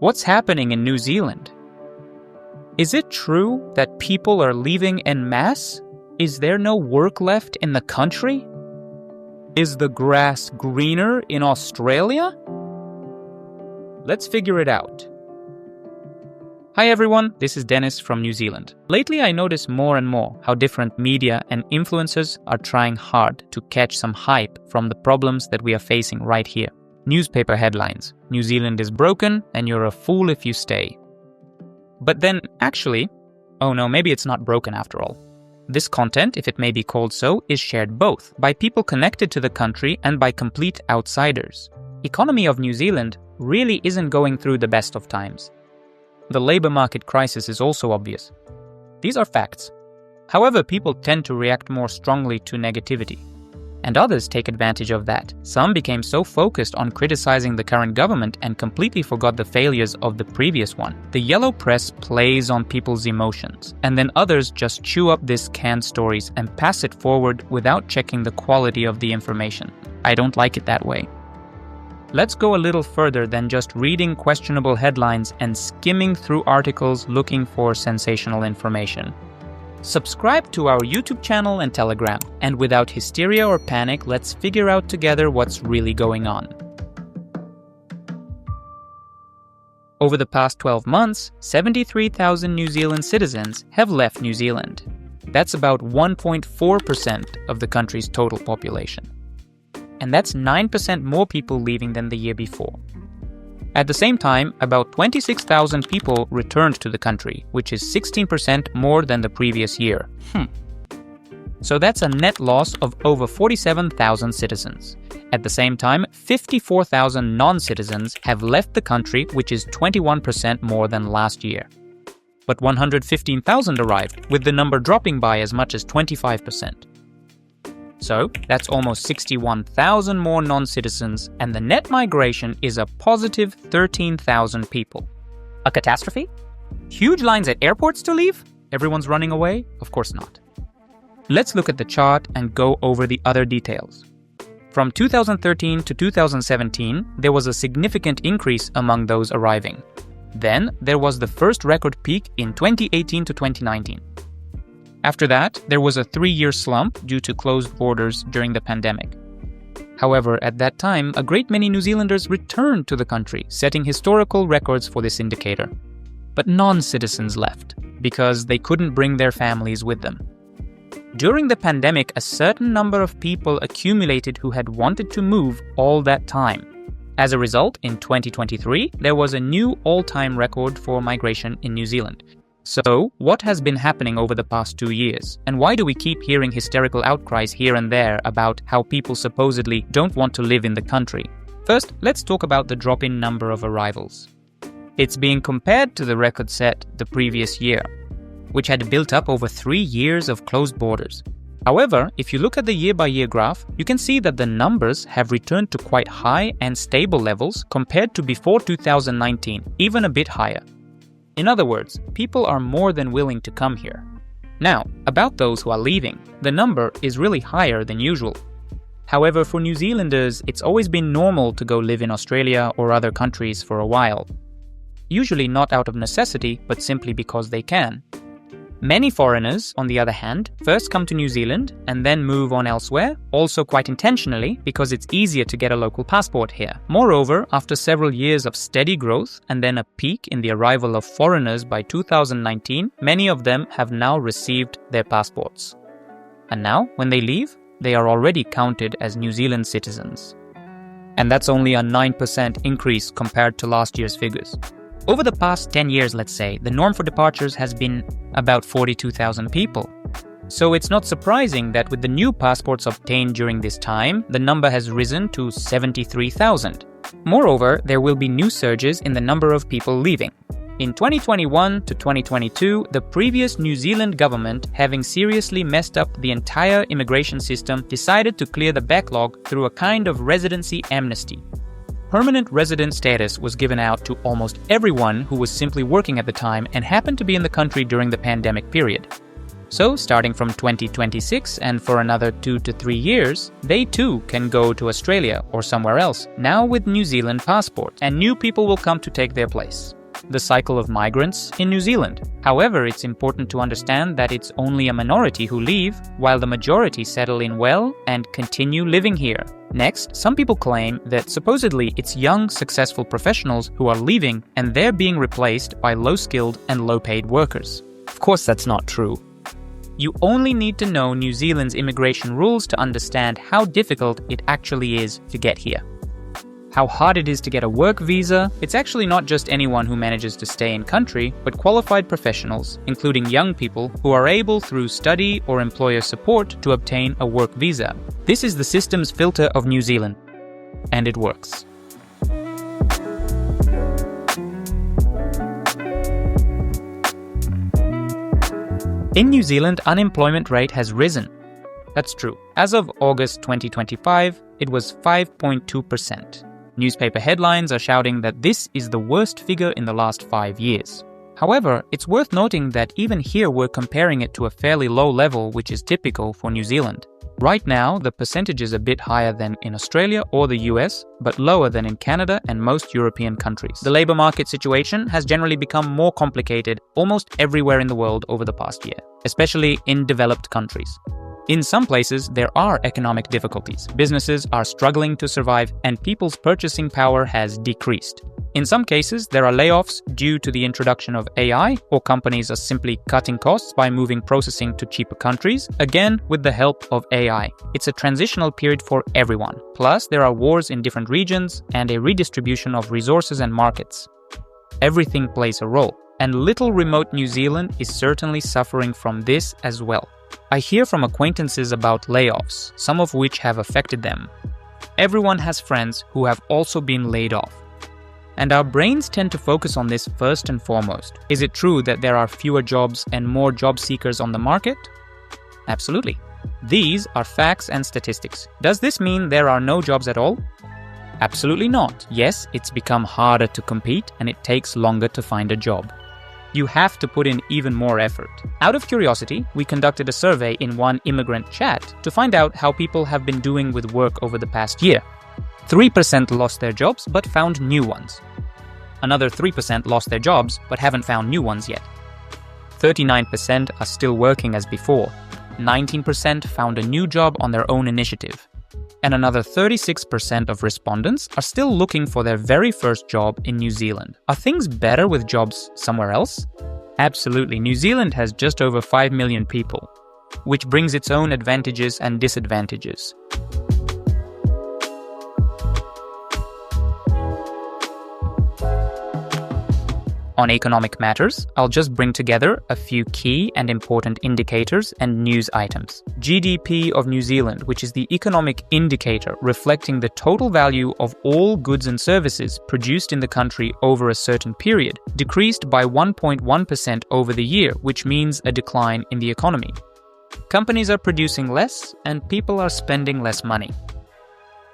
What's happening in New Zealand? Is it true that people are leaving en masse? Is there no work left in the country? Is the grass greener in Australia? Let's figure it out. Hi everyone, this is Dennis from New Zealand. Lately I notice more and more how different media and influencers are trying hard to catch some hype from the problems that we are facing right here. Newspaper headlines: New Zealand is broken and you're a fool if you stay. But then actually, oh no, maybe it's not broken after all. This content, if it may be called so, is shared both by people connected to the country and by complete outsiders. Economy of New Zealand really isn't going through the best of times. The labor market crisis is also obvious. These are facts. However, people tend to react more strongly to negativity. And others take advantage of that. Some became so focused on criticizing the current government and completely forgot the failures of the previous one. The yellow press plays on people's emotions, and then others just chew up these canned stories and pass it forward without checking the quality of the information. I don't like it that way. Let's go a little further than just reading questionable headlines and skimming through articles looking for sensational information. Subscribe to our YouTube channel and Telegram, and without hysteria or panic, let's figure out together what's really going on. Over the past 12 months, 73,000 New Zealand citizens have left New Zealand. That's about 1.4% of the country's total population. And that's 9% more people leaving than the year before. At the same time, about 26,000 people returned to the country, which is 16% more than the previous year. So that's a net loss of over 47,000 citizens. At the same time, 54,000 non-citizens have left the country, which is 21% more than last year. But 115,000 arrived, with the number dropping by as much as 25%. So, that's almost 61,000 more non-citizens, and the net migration is a positive 13,000 people. A catastrophe? Huge lines at airports to leave? Everyone's running away? Of course not. Let's look at the chart and go over the other details. From 2013 to 2017, there was a significant increase among those arriving. Then, there was the first record peak in 2018 to 2019. After that, there was a 3-year slump due to closed borders during the pandemic. However, at that time, a great many New Zealanders returned to the country, setting historical records for this indicator. But non-citizens left, because they couldn't bring their families with them. During the pandemic, a certain number of people accumulated who had wanted to move all that time. As a result, in 2023, there was a new all-time record for migration in New Zealand. So, what has been happening over the past 2 years? And why do we keep hearing hysterical outcries here and there about how people supposedly don't want to live in the country? First, let's talk about the drop in number of arrivals. It's being compared to the record set the previous year, which had built up over 3 years of closed borders. However, if you look at the year-by-year graph, you can see that the numbers have returned to quite high and stable levels compared to before 2019, even a bit higher. In other words, people are more than willing to come here. Now, about those who are leaving, the number is really higher than usual. However, for New Zealanders, it's always been normal to go live in Australia or other countries for a while. Usually not out of necessity, but simply because they can. Many foreigners, on the other hand, first come to New Zealand and then move on elsewhere, also quite intentionally because it's easier to get a local passport here. Moreover, after several years of steady growth and then a peak in the arrival of foreigners by 2019, many of them have now received their passports. And now, when they leave, they are already counted as New Zealand citizens. And that's only a 9% increase compared to last year's figures. Over the past 10 years, let's say, the norm for departures has been about 42,000 people. So it's not surprising that with the new passports obtained during this time, the number has risen to 73,000. Moreover, there will be new surges in the number of people leaving. In 2021 to 2022, the previous New Zealand government, having seriously messed up the entire immigration system, decided to clear the backlog through a kind of residency amnesty. Permanent resident status was given out to almost everyone who was simply working at the time and happened to be in the country during the pandemic period. So, starting from 2026 and for another 2 to 3 years, they too can go to Australia or somewhere else, now with New Zealand passports, and new people will come to take their place. The cycle of migrants in New Zealand. However, it's important to understand that it's only a minority who leave, while the majority settle in well and continue living here. Next, some people claim that supposedly it's young, successful professionals who are leaving and they're being replaced by low-skilled and low-paid workers. Of course, that's not true. You only need to know New Zealand's immigration rules to understand how difficult it actually is to get here. How hard it is to get a work visa. It's actually not just anyone who manages to stay in country, but qualified professionals, including young people who are able through study or employer support to obtain a work visa. This is the system's filter of New Zealand, and it works. In New Zealand, unemployment rate has risen. That's true. As of August 2025, it was 5.2%. Newspaper headlines are shouting that this is the worst figure in the last 5 years. However, it's worth noting that even here we're comparing it to a fairly low level, which is typical for New Zealand. Right now, the percentage is a bit higher than in Australia or the US, but lower than in Canada and most European countries. The labor market situation has generally become more complicated almost everywhere in the world over the past year, especially in developed countries. In some places, there are economic difficulties. Businesses are struggling to survive, and people's purchasing power has decreased. In some cases, there are layoffs due to the introduction of AI, or companies are simply cutting costs by moving processing to cheaper countries, again with the help of AI. It's a transitional period for everyone. Plus, there are wars in different regions and a redistribution of resources and markets. Everything plays a role, and little remote New Zealand is certainly suffering from this as well. I hear from acquaintances about layoffs, some of which have affected them. Everyone has friends who have also been laid off. And our brains tend to focus on this first and foremost. Is it true that there are fewer jobs and more job seekers on the market? Absolutely. These are facts and statistics. Does this mean there are no jobs at all? Absolutely not. Yes, it's become harder to compete and it takes longer to find a job. You have to put in even more effort. Out of curiosity, we conducted a survey in one immigrant chat to find out how people have been doing with work over the past year. 3% lost their jobs but found new ones. Another 3% lost their jobs but haven't found new ones yet. 39% are still working as before. 19% found a new job on their own initiative. And another 36% of respondents are still looking for their very first job in New Zealand. Are things better with jobs somewhere else? Absolutely. New Zealand has just over 5 million people, which brings its own advantages and disadvantages. On economic matters, I'll just bring together a few key and important indicators and news items. GDP of New Zealand, which is the economic indicator reflecting the total value of all goods and services produced in the country over a certain period, decreased by 1.1% over the year, which means a decline in the economy. Companies are producing less and people are spending less money.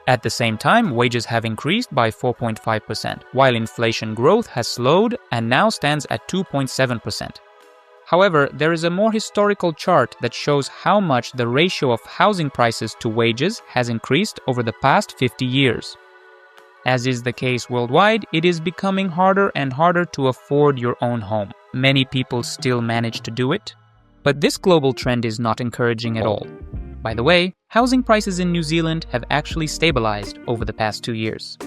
At the same time, wages have increased by 4.5%, while inflation growth has slowed and now stands at 2.7%. However, there is a more historical chart that shows how much the ratio of housing prices to wages has increased over the past 50 years. As is the case worldwide, it is becoming harder and harder to afford your own home. Many people still manage to do it, but this global trend is not encouraging at all. By the way, housing prices in New Zealand have actually stabilized over the past 2 years.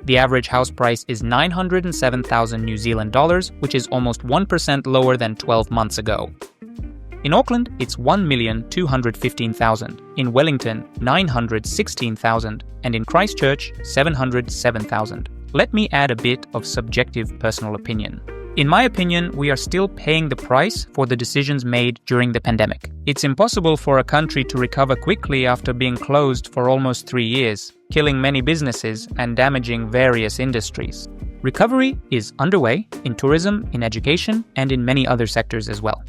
The average house price is 907,000 New Zealand dollars, which is almost 1% lower than 12 months ago. In Auckland, it's 1,215,000, in Wellington, 916,000, and in Christchurch, 707,000. Let me add a bit of subjective personal opinion. In my opinion, we are still paying the price for the decisions made during the pandemic. It's impossible for a country to recover quickly after being closed for almost 3 years, killing many businesses and damaging various industries. Recovery is underway in tourism, in education, and in many other sectors as well.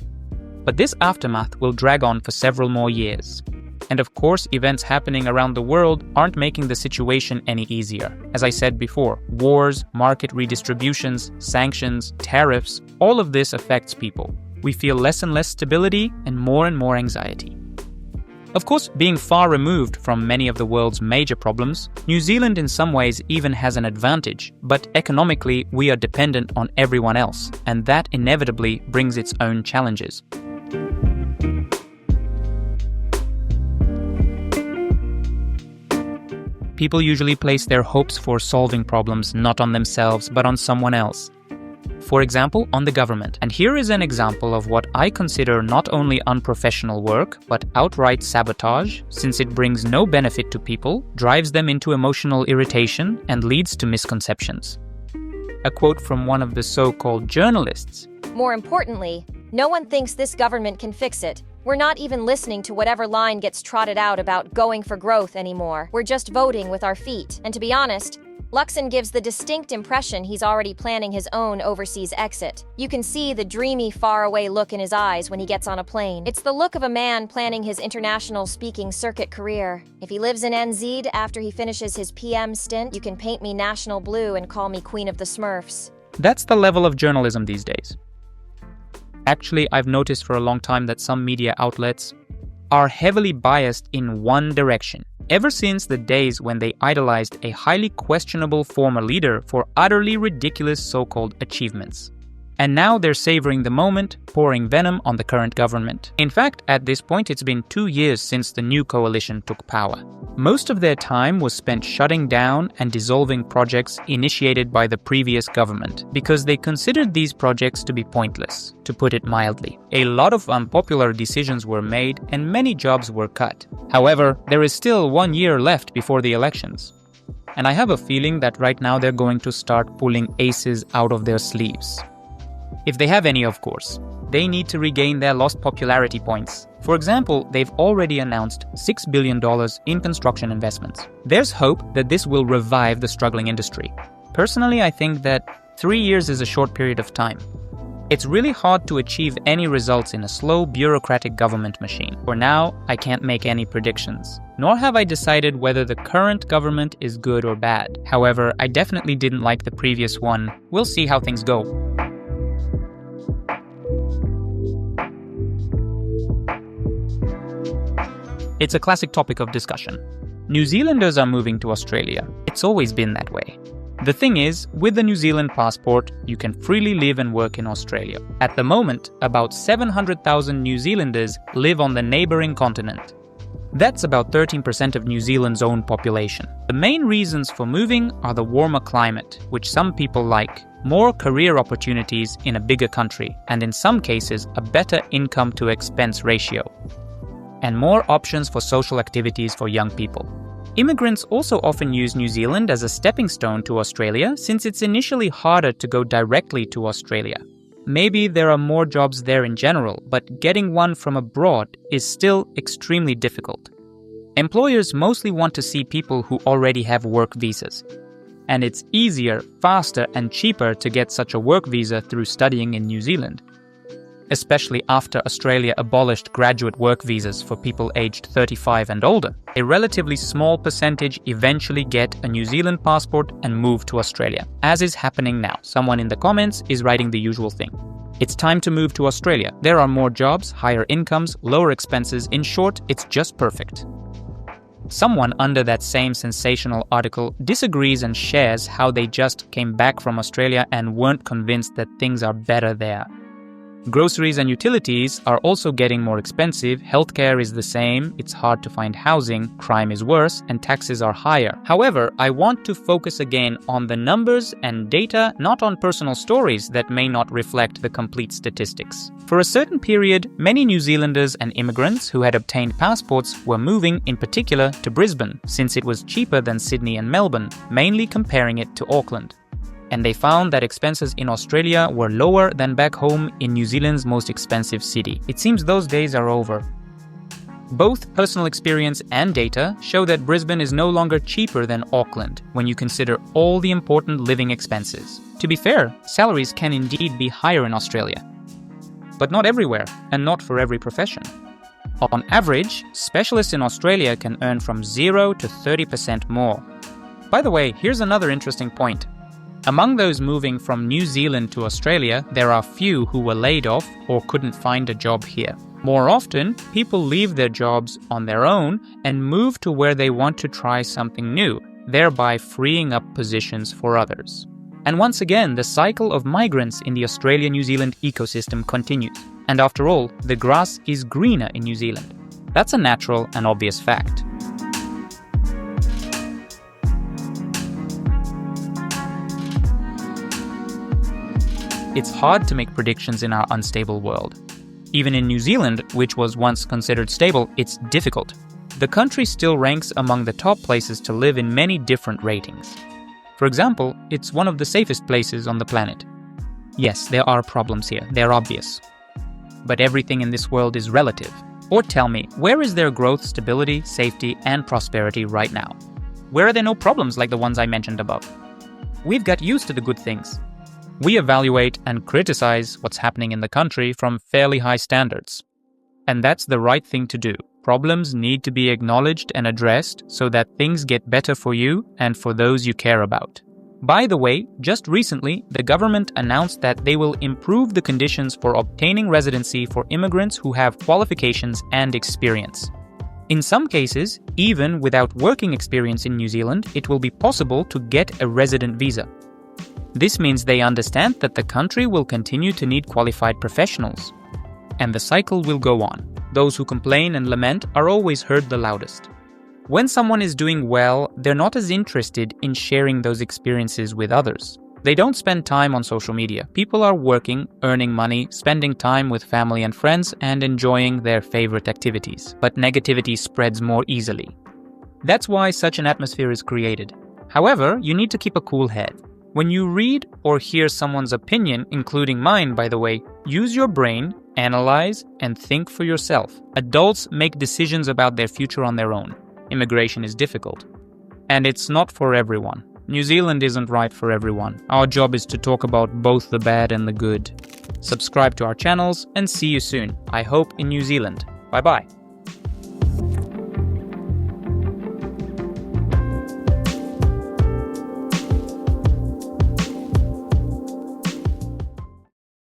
But this aftermath will drag on for several more years. And of course, events happening around the world aren't making the situation any easier. As I said before, wars, market redistributions, sanctions, tariffs, all of this affects people. We feel less and less stability and more anxiety. Of course, being far removed from many of the world's major problems, New Zealand in some ways even has an advantage, but economically we are dependent on everyone else, and that inevitably brings its own challenges. People usually place their hopes for solving problems not on themselves, but on someone else. For example, on the government. And here is an example of what I consider not only unprofessional work, but outright sabotage, since it brings no benefit to people, drives them into emotional irritation, and leads to misconceptions. A quote from one of the so-called journalists. More importantly, no one thinks this government can fix it. We're not even listening to whatever line gets trotted out about going for growth anymore. We're just voting with our feet. And to be honest, Luxon gives the distinct impression he's already planning his own overseas exit. You can see the dreamy, faraway look in his eyes when he gets on a plane. It's the look of a man planning his international speaking circuit career. If he lives in NZ after he finishes his PM stint, you can paint me national blue and call me Queen of the Smurfs. That's the level of journalism these days. Actually, I've noticed for a long time that some media outlets are heavily biased in one direction, ever since the days when they idolized a highly questionable former leader for utterly ridiculous so-called achievements. And now they're savoring the moment, pouring venom on the current government. In fact, at this point, it's been 2 years since the new coalition took power. Most of their time was spent shutting down and dissolving projects initiated by the previous government, because they considered these projects to be pointless, to put it mildly. A lot of unpopular decisions were made and many jobs were cut. However, there is still 1 year left before the elections. And I have a feeling that right now they're going to start pulling aces out of their sleeves. If they have any, of course. They need to regain their lost popularity points. For example, they've already announced $6 billion in construction investments. There's hope that this will revive the struggling industry. Personally, I think that 3 years is a short period of time. It's really hard to achieve any results in a slow, bureaucratic government machine. For now, I can't make any predictions. Nor have I decided whether the current government is good or bad. However, I definitely didn't like the previous one. We'll see how things go. It's a classic topic of discussion. New Zealanders are moving to Australia. It's always been that way. The thing is, with the New Zealand passport, you can freely live and work in Australia. At the moment, about 700,000 New Zealanders live on the neighbouring continent. That's about 13% of New Zealand's own population. The main reasons for moving are the warmer climate, which some people like, more career opportunities in a bigger country, and in some cases, a better income to expense ratio, and more options for social activities for young people. Immigrants also often use New Zealand as a stepping stone to Australia, since it's initially harder to go directly to Australia. Maybe there are more jobs there in general, but getting one from abroad is still extremely difficult. Employers mostly want to see people who already have work visas. And it's easier, faster, and cheaper to get such a work visa through studying in New Zealand. Especially after Australia abolished graduate work visas for people aged 35 and older. A relatively small percentage eventually get a New Zealand passport and move to Australia, as is happening now. Someone in the comments is writing the usual thing. It's time to move to Australia. There are more jobs, higher incomes, lower expenses. In short, it's just perfect. Someone under that same sensational article disagrees and shares how they just came back from Australia and weren't convinced that things are better there. Groceries and utilities are also getting more expensive, healthcare is the same, it's hard to find housing, crime is worse, and taxes are higher. However, I want to focus again on the numbers and data, not on personal stories that may not reflect the complete statistics. For a certain period, many New Zealanders and immigrants who had obtained passports were moving in particular to Brisbane, since it was cheaper than Sydney and Melbourne, mainly comparing it to Auckland. And they found that expenses in Australia were lower than back home in New Zealand's most expensive city. It seems those days are over. Both personal experience and data show that Brisbane is no longer cheaper than Auckland when you consider all the important living expenses. To be fair, salaries can indeed be higher in Australia. But not everywhere, and not for every profession. On average, specialists in Australia can earn from 0 to 30% more. By the way, here's another interesting point. Among those moving from New Zealand to Australia, there are few who were laid off or couldn't find a job here. More often, people leave their jobs on their own and move to where they want to try something new, thereby freeing up positions for others. And once again, the cycle of migrants in the Australia-New Zealand ecosystem continues. And after all, the grass is greener in New Zealand. That's a natural and obvious fact. It's hard to make predictions in our unstable world. Even in New Zealand, which was once considered stable, it's difficult. The country still ranks among the top places to live in many different ratings. For example, it's one of the safest places on the planet. Yes, there are problems here, they're obvious. But everything in this world is relative. Or tell me, where is there growth, stability, safety, and prosperity right now? Where are there no problems like the ones I mentioned above? We've got used to the good things. We evaluate and criticize what's happening in the country from fairly high standards. And that's the right thing to do. Problems need to be acknowledged and addressed so that things get better for you and for those you care about. By the way, just recently, the government announced that they will improve the conditions for obtaining residency for immigrants who have qualifications and experience. In some cases, even without working experience in New Zealand, it will be possible to get a resident visa. This means they understand that the country will continue to need qualified professionals. And the cycle will go on. Those who complain and lament are always heard the loudest. When someone is doing well, they're not as interested in sharing those experiences with others. They don't spend time on social media. People are working, earning money, spending time with family and friends, and enjoying their favorite activities. But negativity spreads more easily. That's why such an atmosphere is created. However, you need to keep a cool head. When you read or hear someone's opinion, including mine by the way, use your brain, analyze, and think for yourself. Adults make decisions about their future on their own. Immigration is difficult. And it's not for everyone. New Zealand isn't right for everyone. Our job is to talk about both the bad and the good. Subscribe to our channels and see you soon. I hope in New Zealand. Bye-bye.